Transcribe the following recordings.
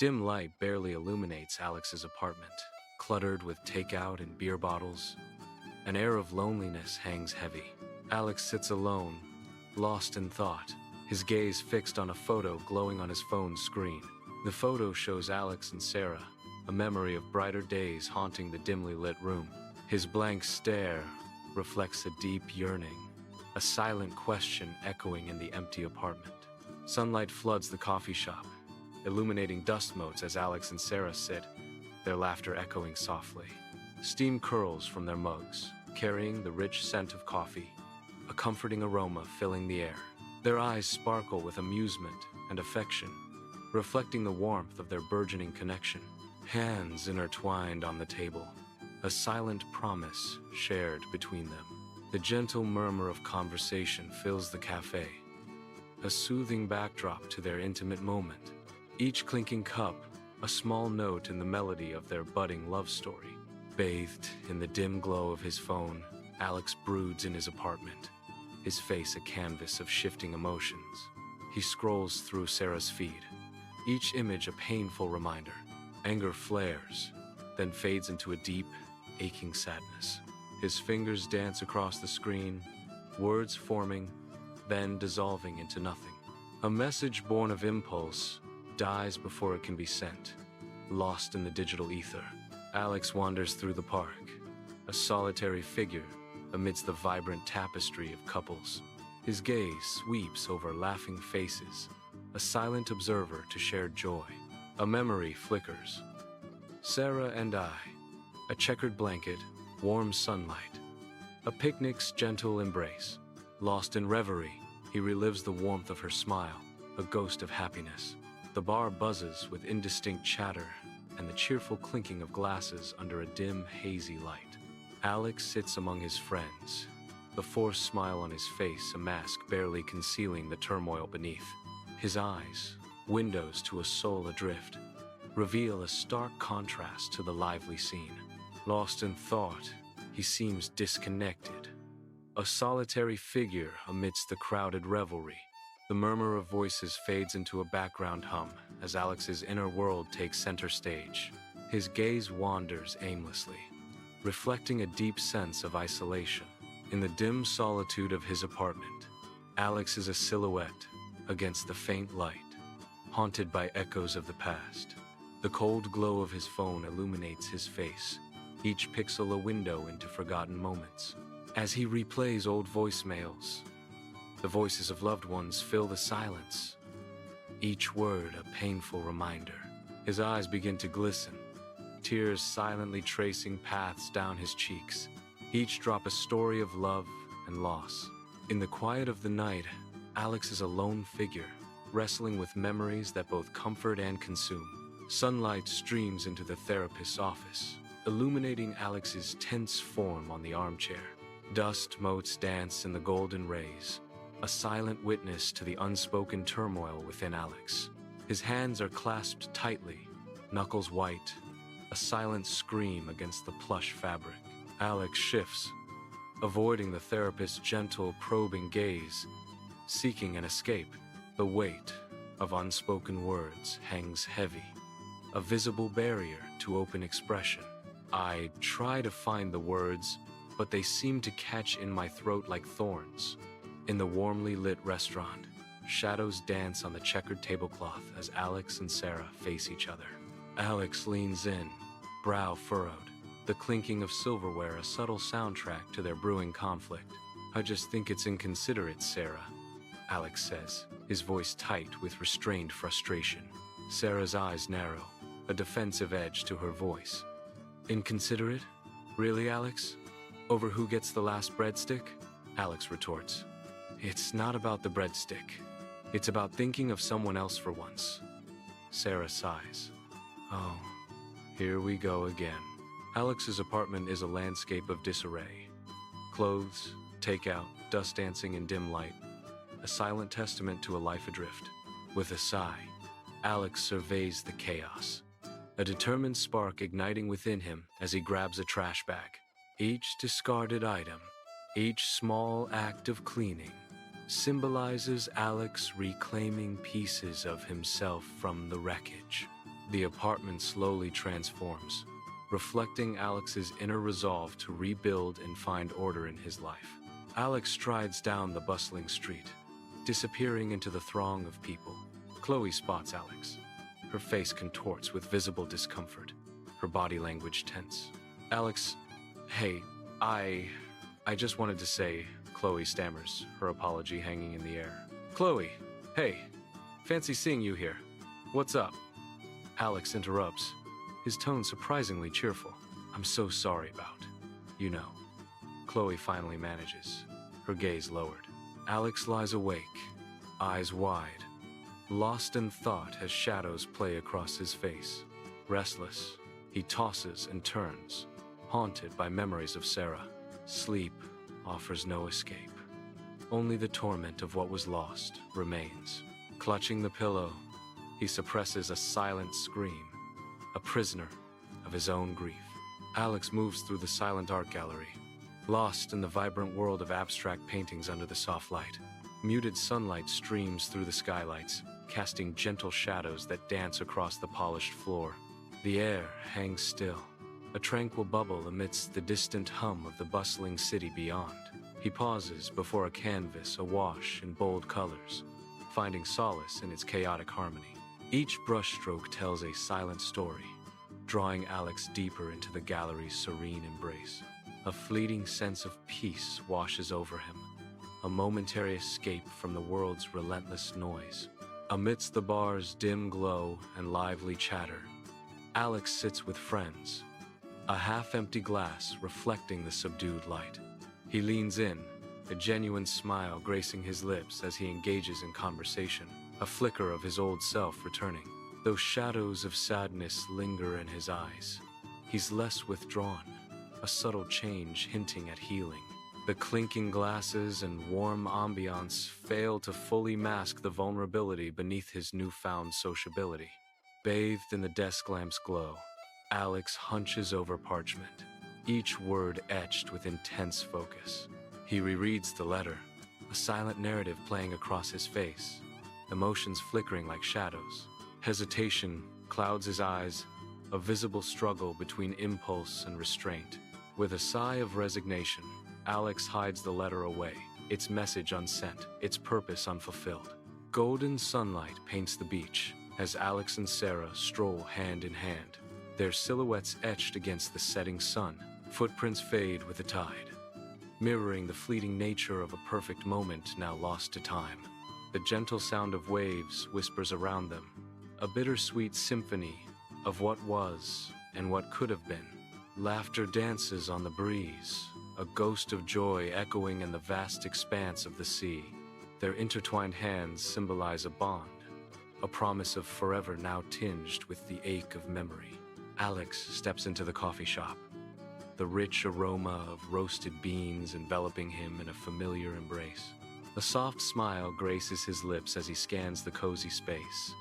Dim light barely illuminates Alex's apartment, cluttered with takeout and beer bottles. An air of loneliness hangs heavy. Alex sits alone, lost in thought, his gaze fixed on a photo glowing on his phone's screen. The photo shows Alex and Sarah, a memory of brighter days haunting the dimly lit room. His blank stare reflects a deep yearning, a silent question echoing in the empty apartment. Sunlight floods the coffee shop, illuminating dust motes as Alex and Sarah sit, their laughter echoing softly. Steam curls from their mugs, carrying the rich scent of coffee, a comforting aroma filling the air. Their eyes sparkle with amusement and affection, reflecting the warmth of their burgeoning connection. Hands intertwined on the table, a silent promise shared between them. The gentle murmur of conversation fills the cafe, a soothing backdrop to their intimate moment. Each clinking cup, a small note in the melody of their budding love story. Bathed in the dim glow of his phone, Alex broods in his apartment, his face a canvas of shifting emotions. He scrolls through Sarah's feed, each image a painful reminder. Anger flares, then fades into a deep, aching sadness. His fingers dance across the screen, words forming, then dissolving into nothing. A message born of impulse dies before it can be sent, lost in the digital ether. Alex wanders through the park, a solitary figure amidst the vibrant tapestry of couples. His gaze sweeps over laughing faces, a silent observer to shared joy. A memory flickers. Sarah and I, a checkered blanket, warm sunlight, a picnic's gentle embrace. Lost in reverie, he relives the warmth of her smile, a ghost of happiness. The bar buzzes with indistinct chatter and the cheerful clinking of glasses under a dim, hazy light. Alex sits among his friends, the forced smile on his face, a mask barely concealing the turmoil beneath. His eyes, windows to a soul adrift, reveal a stark contrast to the lively scene. Lost in thought, he seems disconnected, a solitary figure amidst the crowded revelry. The murmur of voices fades into a background hum as Alex's inner world takes center stage. His gaze wanders aimlessly, reflecting a deep sense of isolation. In the dim solitude of his apartment, Alex is a silhouette against the faint light, haunted by echoes of the past. The cold glow of his phone illuminates his face, each pixel a window into forgotten moments. As he replays old voicemails, the voices of loved ones fill the silence, each word a painful reminder. His eyes begin to glisten, tears silently tracing paths down his cheeks, each drop a story of love and loss. In the quiet of the night, Alex is a lone figure, wrestling with memories that both comfort and consume. Sunlight streams into the therapist's office, illuminating Alex's tense form on the armchair. Dust motes dance in the golden rays, a silent witness to the unspoken turmoil within Alex. His hands are clasped tightly, knuckles white, a silent scream against the plush fabric. Alex shifts, avoiding the therapist's gentle, probing gaze, seeking an escape. The weight of unspoken words hangs heavy, a visible barrier to open expression. I try to find the words, but they seem to catch in my throat like thorns. In the warmly lit restaurant, shadows dance on the checkered tablecloth as Alex and Sarah face each other. Alex leans in, brow furrowed, the clinking of silverware a subtle soundtrack to their brewing conflict. "I just think it's inconsiderate, Sarah," Alex says, his voice tight with restrained frustration. Sarah's eyes narrow, a defensive edge to her voice. "Inconsiderate? Really, Alex? Over who gets the last breadstick?" Alex retorts. "It's not about the breadstick. It's about thinking of someone else for once." Sarah sighs. "Oh, here we go again." Alex's apartment is a landscape of disarray. Clothes, takeout, dust dancing in dim light, a silent testament to a life adrift. With a sigh, Alex surveys the chaos, a determined spark igniting within him as he grabs a trash bag. Each discarded item, each small act of cleaning, symbolizes Alex reclaiming pieces of himself from the wreckage. The apartment slowly transforms, reflecting Alex's inner resolve to rebuild and find order in his life. Alex strides down the bustling street, disappearing into the throng of people. Chloe spots Alex. Her face contorts with visible discomfort, her body language tense. Alex, hey, I just wanted to say, Chloe stammers, her apology hanging in the air. Chloe, hey, fancy seeing you here. What's up? Alex interrupts, his tone surprisingly cheerful. I'm so sorry about, you know. Chloe finally manages, her gaze lowered. Alex lies awake, eyes wide, lost in thought as shadows play across his face. Restless, he tosses and turns, haunted by memories of Sarah. Sleep offers no escape. Only the torment of what was lost remains. Clutching the pillow, he suppresses a silent scream, a prisoner of his own grief. Alex moves through the silent art gallery, lost in the vibrant world of abstract paintings under the soft light. Muted sunlight streams through the skylights, casting gentle shadows that dance across the polished floor. The air hangs still, a tranquil bubble amidst the distant hum of the bustling city beyond. He pauses before a canvas awash in bold colors, finding solace in its chaotic harmony. Each brushstroke tells a silent story, drawing Alex deeper into the gallery's serene embrace. A fleeting sense of peace washes over him, a momentary escape from the world's relentless noise. Amidst the bar's dim glow and lively chatter, Alex sits with friends, a half-empty glass reflecting the subdued light. He leans in, a genuine smile gracing his lips as he engages in conversation, a flicker of his old self returning. Though shadows of sadness linger in his eyes, he's less withdrawn, a subtle change hinting at healing. The clinking glasses and warm ambiance fail to fully mask the vulnerability beneath his newfound sociability. Bathed in the desk lamp's glow, Alex hunches over parchment, each word etched with intense focus. He rereads the letter, a silent narrative playing across his face, emotions flickering like shadows. Hesitation clouds his eyes, a visible struggle between impulse and restraint. With a sigh of resignation, Alex hides the letter away, its message unsent, its purpose unfulfilled. Golden sunlight paints the beach as Alex and Sarah stroll hand in hand, their silhouettes etched against the setting sun. Footprints fade with the tide, mirroring the fleeting nature of a perfect moment now lost to time. The gentle sound of waves whispers around them, a bittersweet symphony of what was and what could have been. Laughter dances on the breeze, a ghost of joy echoing in the vast expanse of the sea. Their intertwined hands symbolize a bond, a promise of forever now tinged with the ache of memory. Alex steps into the coffee shop, the rich aroma of roasted beans enveloping him in a familiar embrace. A soft smile graces his lips as he scans the cozy space,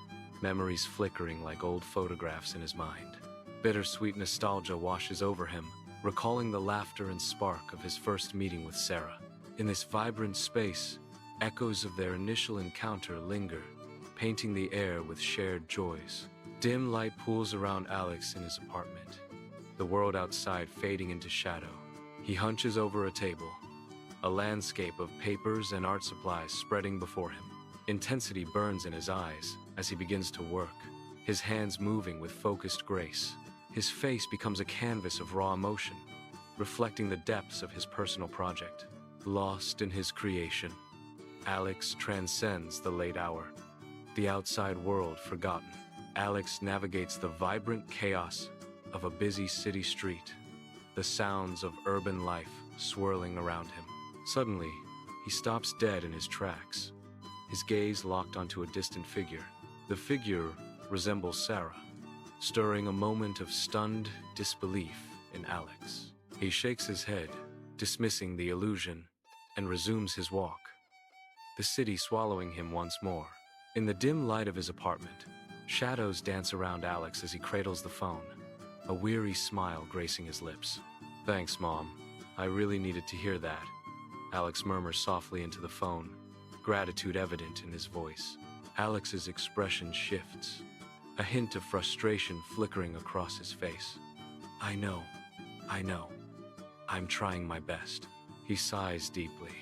memories flickering like old photographs in his mind. Bittersweet nostalgia washes over him, recalling the laughter and spark of his first meeting with Sarah. In this vibrant space, echoes of their initial encounter linger, painting the air with shared joys. Dim light pools around Alex in his apartment, the world outside fading into shadow. He hunches over a table, a landscape of papers and art supplies spreading before him. Intensity burns in his eyes as he begins to work, his hands moving with focused grace. His face becomes a canvas of raw emotion, reflecting the depths of his personal project. Lost in his creation, Alex transcends the late hour, the outside world forgotten. Alex navigates the vibrant chaos of a busy city street, the sounds of urban life swirling around him. Suddenly, he stops dead in his tracks, his gaze locked onto a distant figure. The figure resembles Sarah, stirring a moment of stunned disbelief in Alex. He shakes his head, dismissing the illusion, and resumes his walk, the city swallowing him once more. In the dim light of his apartment, shadows dance around Alex as he cradles the phone, a weary smile gracing his lips. Thanks, Mom. I really needed to hear that. Alex murmurs softly into the phone, gratitude evident in his voice. Alex's expression shifts, a hint of frustration flickering across his face. I know. I'm trying my best. He sighs deeply,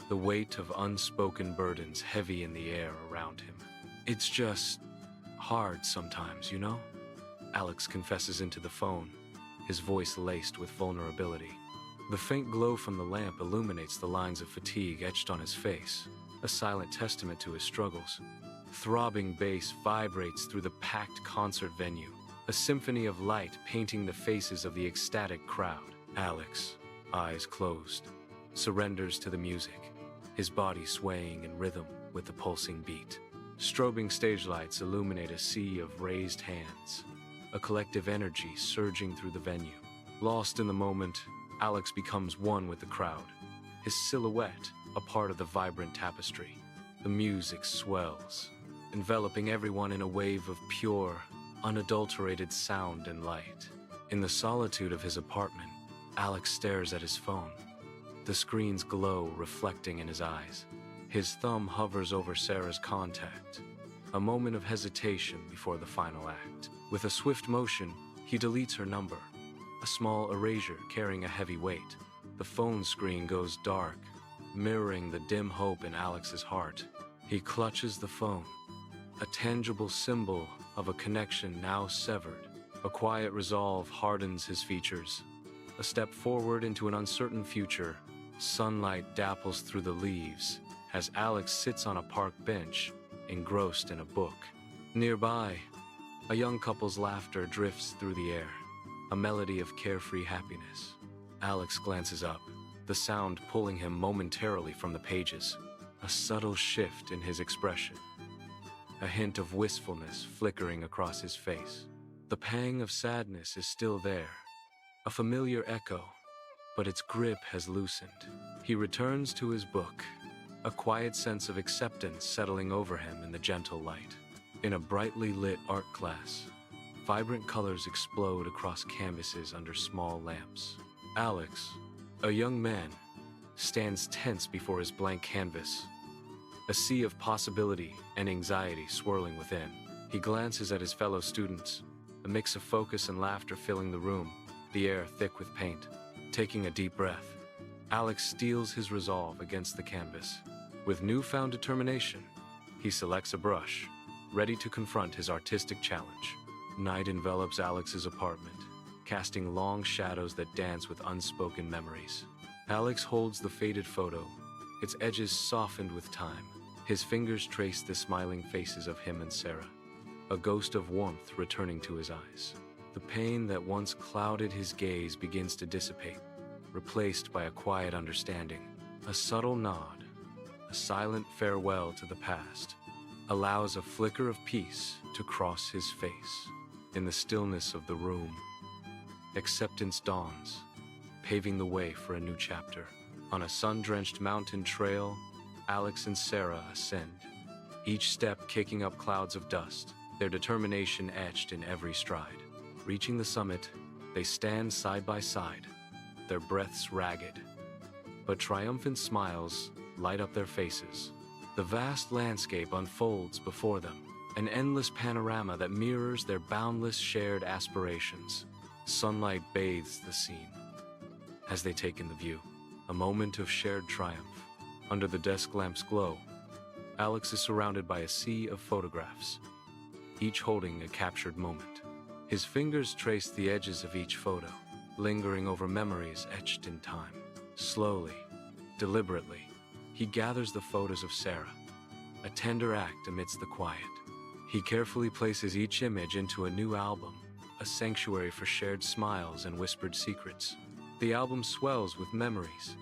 the weight of unspoken burdens heavy in the air around him. It's just hard sometimes, you know? Alex confesses into the phone, his voice laced with vulnerability. The faint glow from the lamp illuminates the lines of fatigue etched on his face, a silent testament to his struggles. Throbbing bass vibrates through the packed concert venue, a symphony of light painting the faces of the ecstatic crowd. Alex, eyes closed, surrenders to the music, his body swaying in rhythm with the pulsing beat. Strobing stage lights illuminate a sea of raised hands, a collective energy surging through the venue. Lost in the moment, Alex becomes one with the crowd, his silhouette a part of the vibrant tapestry. The music swells, enveloping everyone in a wave of pure, unadulterated sound and light. In the solitude of his apartment, Alex stares at his phone, the screen's glow reflecting in his eyes. His thumb hovers over Sarah's contact, a moment of hesitation before the final act. With a swift motion, he deletes her number, a small erasure carrying a heavy weight. The phone screen goes dark, mirroring the dim hope in Alex's heart. He clutches the phone, a tangible symbol of a connection now severed. A quiet resolve hardens his features. A step forward into an uncertain future, sunlight dapples through the leaves as Alex sits on a park bench, engrossed in a book. Nearby, a young couple's laughter drifts through the air, a melody of carefree happiness. Alex glances up, the sound pulling him momentarily from the pages. A subtle shift in his expression, a hint of wistfulness flickering across his face. The pang of sadness is still there, a familiar echo, but its grip has loosened. He returns to his book, a quiet sense of acceptance settling over him in the gentle light. In a brightly lit art class, vibrant colors explode across canvases under small lamps. Alex, a young man, stands tense before his blank canvas, a sea of possibility and anxiety swirling within. He glances at his fellow students, a mix of focus and laughter filling the room, the air thick with paint. Taking a deep breath, Alex steels his resolve against the canvas. With newfound determination, he selects a brush, ready to confront his artistic challenge. Night envelops Alex's apartment, casting long shadows that dance with unspoken memories. Alex holds the faded photo, its edges softened with time. His fingers trace the smiling faces of him and Sarah, a ghost of warmth returning to his eyes. The pain that once clouded his gaze begins to dissipate, replaced by a quiet understanding. A subtle nod, a silent farewell to the past, allows a flicker of peace to cross his face. In the stillness of the room, acceptance dawns, paving the way for a new chapter. On a sun-drenched mountain trail, Alex and Sarah ascend, each step kicking up clouds of dust, their determination etched in every stride. Reaching the summit, they stand side by side, their breaths ragged, but triumphant smiles light up their faces. The vast landscape unfolds before them, an endless panorama that mirrors their boundless shared aspirations. Sunlight bathes the scene as they take in the view, a moment of shared triumph. Under the desk lamp's glow, Alex is surrounded by a sea of photographs, each holding a captured moment. His fingers trace the edges of each photo, lingering over memories etched in time. Slowly, deliberately, he gathers the photos of Sarah, a tender act amidst the quiet. He carefully places each image into a new album, a sanctuary for shared smiles and whispered secrets. The album swells with memories,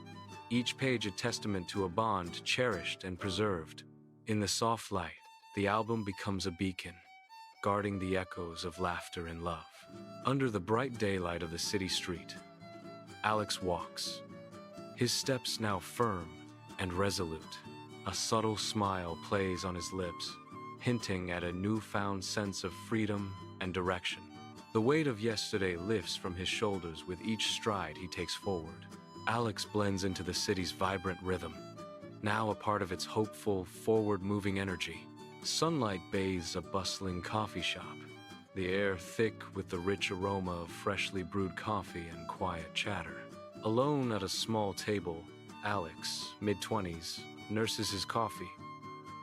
each page a testament to a bond cherished and preserved. In the soft light, the album becomes a beacon, guarding the echoes of laughter and love. Under the bright daylight of the city street, Alex walks, his steps now firm and resolute. A subtle smile plays on his lips, hinting at a newfound sense of freedom and direction. The weight of yesterday lifts from his shoulders with each stride he takes forward. Alex blends into the city's vibrant rhythm, now a part of its hopeful, forward-moving energy. Sunlight bathes a bustling coffee shop, the air thick with the rich aroma of freshly brewed coffee and quiet chatter. Alone at a small table, Alex, mid-20s, nurses his coffee,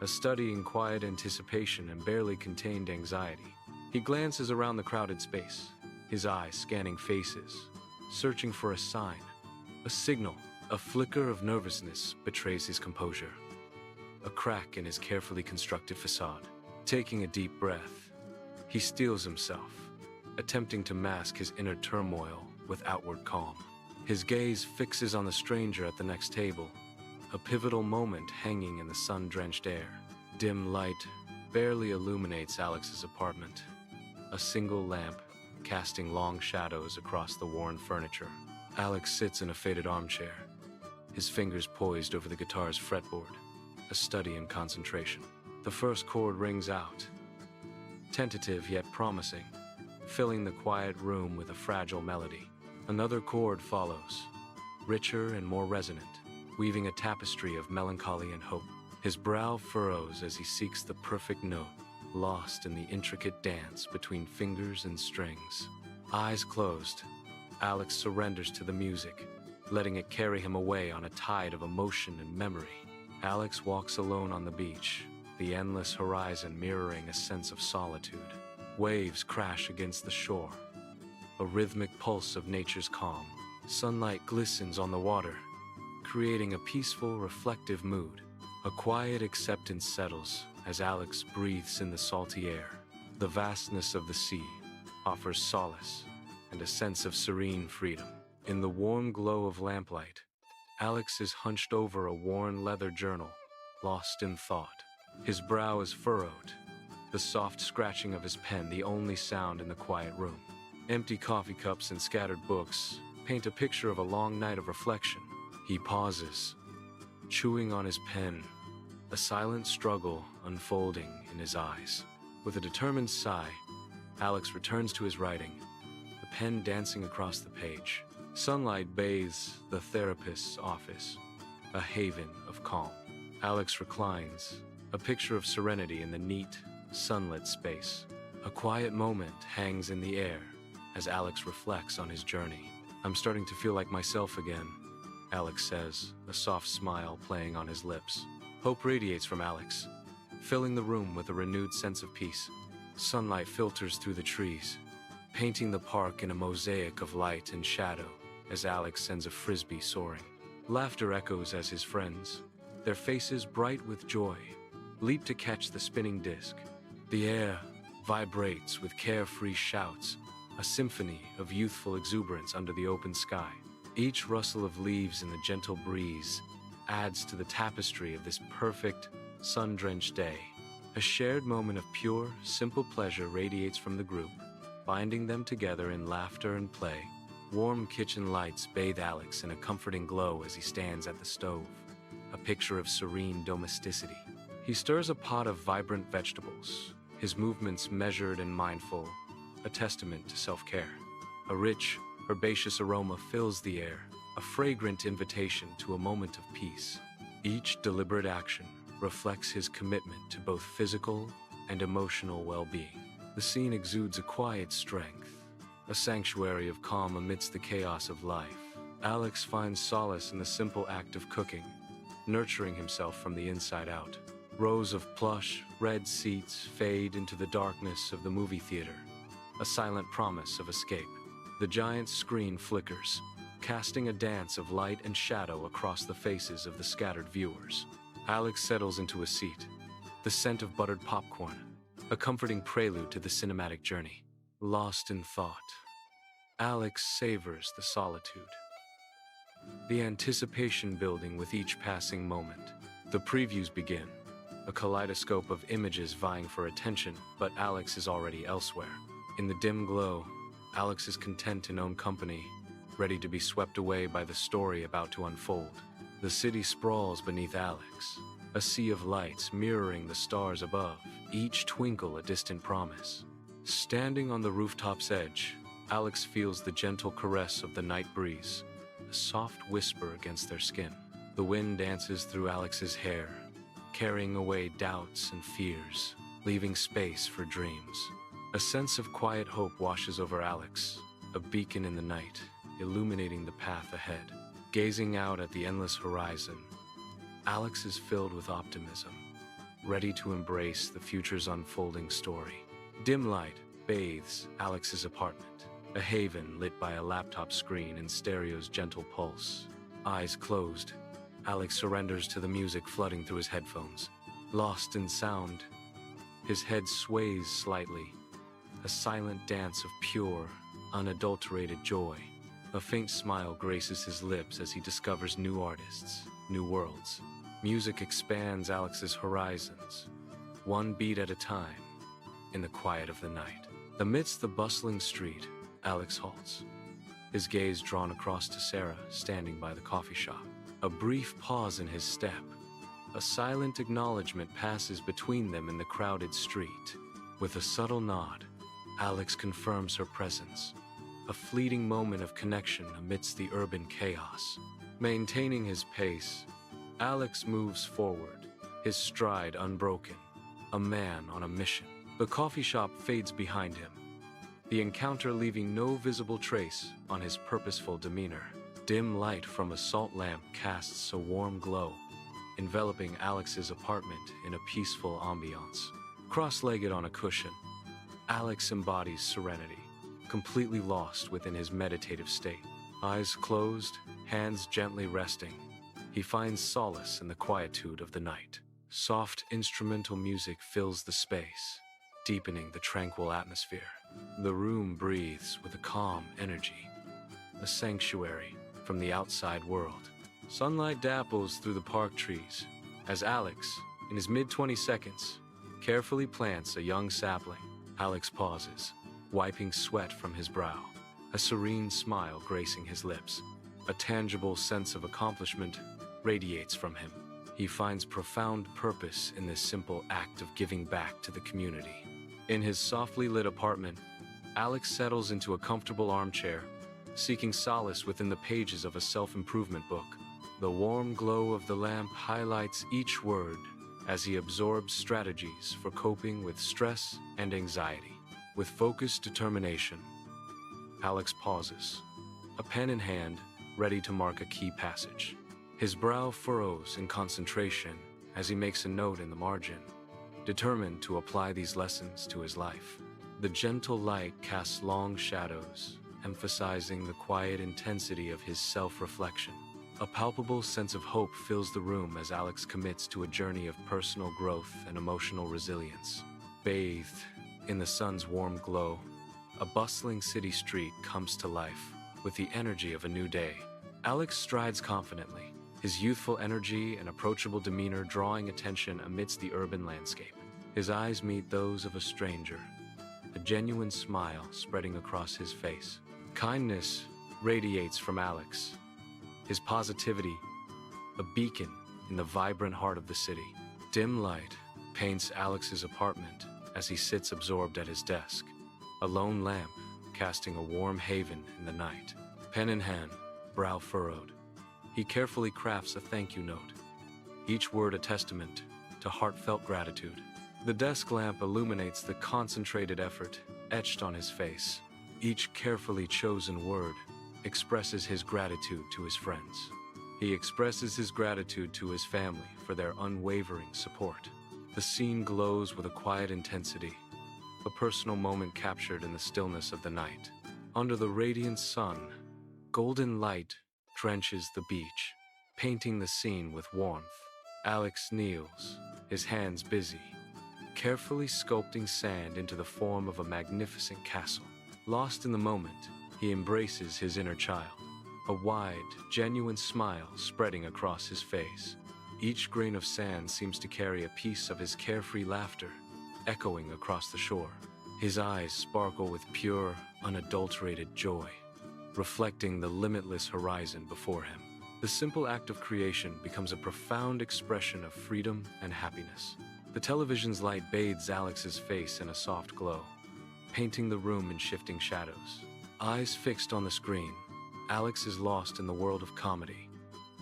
a study in quiet anticipation and barely contained anxiety. He glances around the crowded space, his eyes scanning faces, searching for a sign, a signal. A flicker of nervousness betrays his composure, a crack in his carefully constructed facade. Taking a deep breath, he steels himself, attempting to mask his inner turmoil with outward calm. His gaze fixes on the stranger at the next table, a pivotal moment hanging in the sun-drenched air. Dim light barely illuminates Alex's apartment, a single lamp casting long shadows across the worn furniture. Alex sits in a faded armchair, his fingers poised over the guitar's fretboard, a study in concentration. The first chord rings out, tentative yet promising, filling the quiet room with a fragile melody. Another chord follows, richer and more resonant, weaving a tapestry of melancholy and hope. His brow furrows as he seeks the perfect note, lost in the intricate dance between fingers and strings. Eyes closed, Alex surrenders to the music, letting it carry him away on a tide of emotion and memory. Alex walks alone on the beach, the endless horizon mirroring a sense of solitude. Waves crash against the shore, a rhythmic pulse of nature's calm. Sunlight glistens on the water, creating a peaceful, reflective mood. A quiet acceptance settles as Alex breathes in the salty air. The vastness of the sea offers solace and a sense of serene freedom. In the warm glow of lamplight, Alex is hunched over a worn leather journal, lost in thought. His brow is furrowed, the soft scratching of his pen the only sound in the quiet room. Empty coffee cups and scattered books paint a picture of a long night of reflection. He pauses, chewing on his pen, a silent struggle unfolding in his eyes. With a determined sigh, Alex returns to his writing, the pen dancing across the page. Sunlight bathes the therapist's office, a haven of calm. Alex reclines, a picture of serenity in the neat, sunlit space. A quiet moment hangs in the air as Alex reflects on his journey. "I'm starting to feel like myself again," Alex says, a soft smile playing on his lips. Hope radiates from Alex, filling the room with a renewed sense of peace. Sunlight filters through the trees, painting the park in a mosaic of light and shadow as Alex sends a frisbee soaring. Laughter echoes as his friends, their faces bright with joy, leap to catch the spinning disc. The air vibrates with carefree shouts, a symphony of youthful exuberance under the open sky. Each rustle of leaves in the gentle breeze adds to the tapestry of this perfect, sun-drenched day. A shared moment of pure, simple pleasure radiates from the group, binding them together in laughter and play. Warm kitchen lights bathe Alex in a comforting glow as he stands at the stove, a picture of serene domesticity. He stirs a pot of vibrant vegetables, his movements measured and mindful, a testament to self-care. A rich, herbaceous aroma fills the air, a fragrant invitation to a moment of peace. Each deliberate action reflects his commitment to both physical and emotional well-being. The scene exudes a quiet strength, a sanctuary of calm amidst the chaos of life. Alex finds solace in the simple act of cooking, nurturing himself from the inside out. Rows of plush, red seats fade into the darkness of the movie theater, a silent promise of escape. The giant screen flickers, casting a dance of light and shadow across the faces of the scattered viewers. Alex settles into a seat, the scent of buttered popcorn, a comforting prelude to the cinematic journey. Lost in thought, Alex savors the solitude, the anticipation building with each passing moment. The previews begin, a kaleidoscope of images vying for attention, but Alex is already elsewhere. In the dim glow, Alex is content in own company, ready to be swept away by the story about to unfold. The city sprawls beneath Alex, a sea of lights mirroring the stars above, each twinkle a distant promise. Standing on the rooftop's edge, Alex feels the gentle caress of the night breeze, a soft whisper against their skin. The wind dances through Alex's hair, carrying away doubts and fears, leaving space for dreams. A sense of quiet hope washes over Alex, a beacon in the night, illuminating the path ahead. Gazing out at the endless horizon, Alex is filled with optimism, ready to embrace the future's unfolding story. Dim light bathes Alex's apartment, a haven lit by a laptop screen and stereo's gentle pulse. Eyes closed, Alex surrenders to the music flooding through his headphones. Lost in sound, his head sways slightly, a silent dance of pure, unadulterated joy. A faint smile graces his lips as he discovers new artists, new worlds. Music expands Alex's horizons, one beat at a time, in the quiet of the night. Amidst the bustling street, Alex halts, his gaze drawn across to Sarah, standing by the coffee shop. A brief pause in his step, a silent acknowledgement passes between them in the crowded street. With a subtle nod, Alex confirms her presence, a fleeting moment of connection amidst the urban chaos. Maintaining his pace, Alex moves forward, his stride unbroken, a man on a mission. The coffee shop fades behind him, the encounter leaving no visible trace on his purposeful demeanor. Dim light from a salt lamp casts a warm glow, enveloping Alex's apartment in a peaceful ambiance. Cross-legged on a cushion, Alex embodies serenity, completely lost within his meditative state. Eyes closed, hands gently resting, he finds solace in the quietude of the night. Soft instrumental music fills the space, deepening the tranquil atmosphere. The room breathes with a calm energy, a sanctuary from the outside world. Sunlight dapples through the park trees as Alex, in his mid-20s, carefully plants a young sapling. Alex pauses, wiping sweat from his brow, a serene smile gracing his lips. A tangible sense of accomplishment radiates from him. He finds profound purpose in this simple act of giving back to the community. In his softly lit apartment, Alex settles into a comfortable armchair, seeking solace within the pages of a self-improvement book. The warm glow of the lamp highlights each word as he absorbs strategies for coping with stress and anxiety. With focused determination, Alex pauses, a pen in hand, ready to mark a key passage. His brow furrows in concentration as he makes a note in the margin, determined to apply these lessons to his life. The gentle light casts long shadows, emphasizing the quiet intensity of his self-reflection. A palpable sense of hope fills the room as Alex commits to a journey of personal growth and emotional resilience. Bathed in the sun's warm glow, a bustling city street comes to life with the energy of a new day. Alex strides confidently, his youthful energy and approachable demeanor drawing attention amidst the urban landscape. His eyes meet those of a stranger, a genuine smile spreading across his face. Kindness radiates from Alex, his positivity a beacon in the vibrant heart of the city. Dim light paints Alex's apartment as he sits absorbed at his desk, a lone lamp casting a warm haven in the night. Pen in hand, brow furrowed, he carefully crafts a thank you note, each word a testament to heartfelt gratitude. The desk lamp illuminates the concentrated effort etched on his face. Each carefully chosen word expresses his gratitude to his friends. He expresses his gratitude to his family for their unwavering support. The scene glows with a quiet intensity, a personal moment captured in the stillness of the night. Under the radiant sun, golden light drenches the beach, painting the scene with warmth. Alex kneels, his hands busy, carefully sculpting sand into the form of a magnificent castle. Lost in the moment, he embraces his inner child, a wide, genuine smile spreading across his face. Each grain of sand seems to carry a piece of his carefree laughter, echoing across the shore. His eyes sparkle with pure, unadulterated joy, reflecting the limitless horizon before him. The simple act of creation becomes a profound expression of freedom and happiness. The television's light bathes Alex's face in a soft glow, painting the room in shifting shadows. Eyes fixed on the screen, Alex is lost in the world of comedy,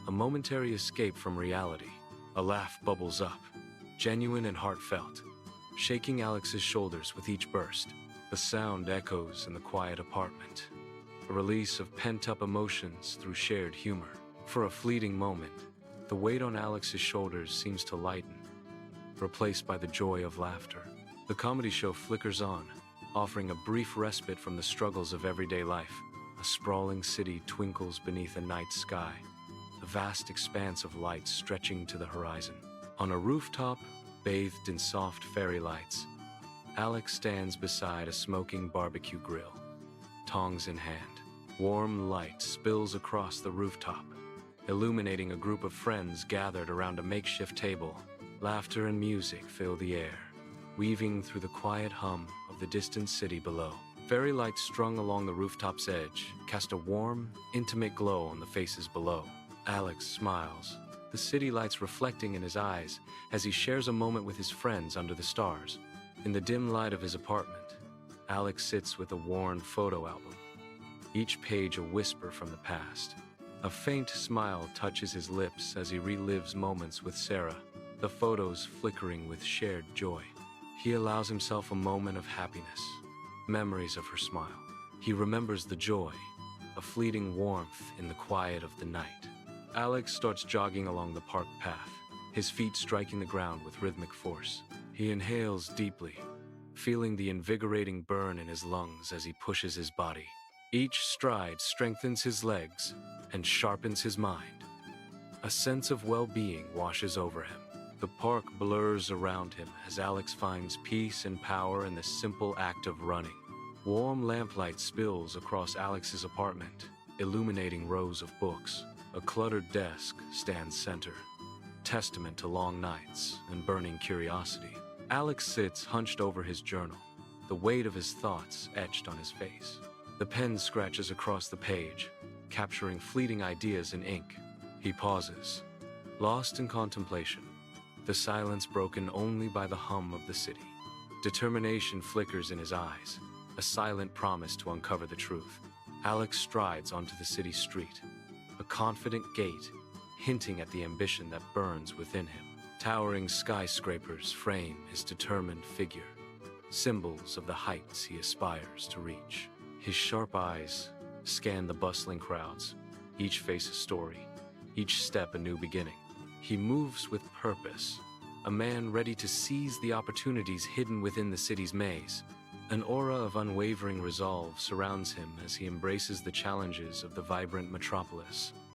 a momentary escape from reality. A laugh bubbles up, genuine and heartfelt, shaking Alex's shoulders with each burst. The sound echoes in the quiet apartment, a release of pent-up emotions through shared humor. For a fleeting moment, the weight on Alex's shoulders seems to lighten, replaced by the joy of laughter. The comedy show flickers on, offering a brief respite from the struggles of everyday life. A sprawling city twinkles beneath a night sky, a vast expanse of light stretching to the horizon. On a rooftop, bathed in soft fairy lights, Alex stands beside a smoking barbecue grill, tongs in hand. Warm light spills across the rooftop, illuminating a group of friends gathered around a makeshift table. Laughter and music fill the air, weaving through the quiet hum of the distant city below. Fairy lights strung along the rooftop's edge cast a warm, intimate glow on the faces below. Alex smiles, the city lights reflecting in his eyes as he shares a moment with his friends under the stars. In the dim light of his apartment, Alex sits with a worn photo album, each page a whisper from the past. A faint smile touches his lips as he relives moments with Sarah, the photos flickering with shared joy. He allows himself a moment of happiness, memories of her smile. He remembers the joy, a fleeting warmth in the quiet of the night. Alex starts jogging along the park path, his feet striking the ground with rhythmic force. He inhales deeply, feeling the invigorating burn in his lungs as he pushes his body. Each stride strengthens his legs and sharpens his mind. A sense of well-being washes over him. The park blurs around him as Alex finds peace and power in the simple act of running. Warm lamplight spills across Alex's apartment, illuminating rows of books. A cluttered desk stands center, testament to long nights and burning curiosity. Alex sits hunched over his journal, the weight of his thoughts etched on his face. The pen scratches across the page, capturing fleeting ideas in ink. He pauses, lost in contemplation, the silence broken only by the hum of the city. Determination flickers in his eyes, a silent promise to uncover the truth. Alex strides onto the city street, a confident gait hinting at the ambition that burns within him. Towering skyscrapers frame his determined figure, symbols of the heights he aspires to reach. His sharp eyes scan the bustling crowds, each face a story, each step a new beginning. He moves with purpose, a man ready to seize the opportunities hidden within the city's maze. An aura of unwavering resolve surrounds him as he embraces the challenges of the vibrant metropolis.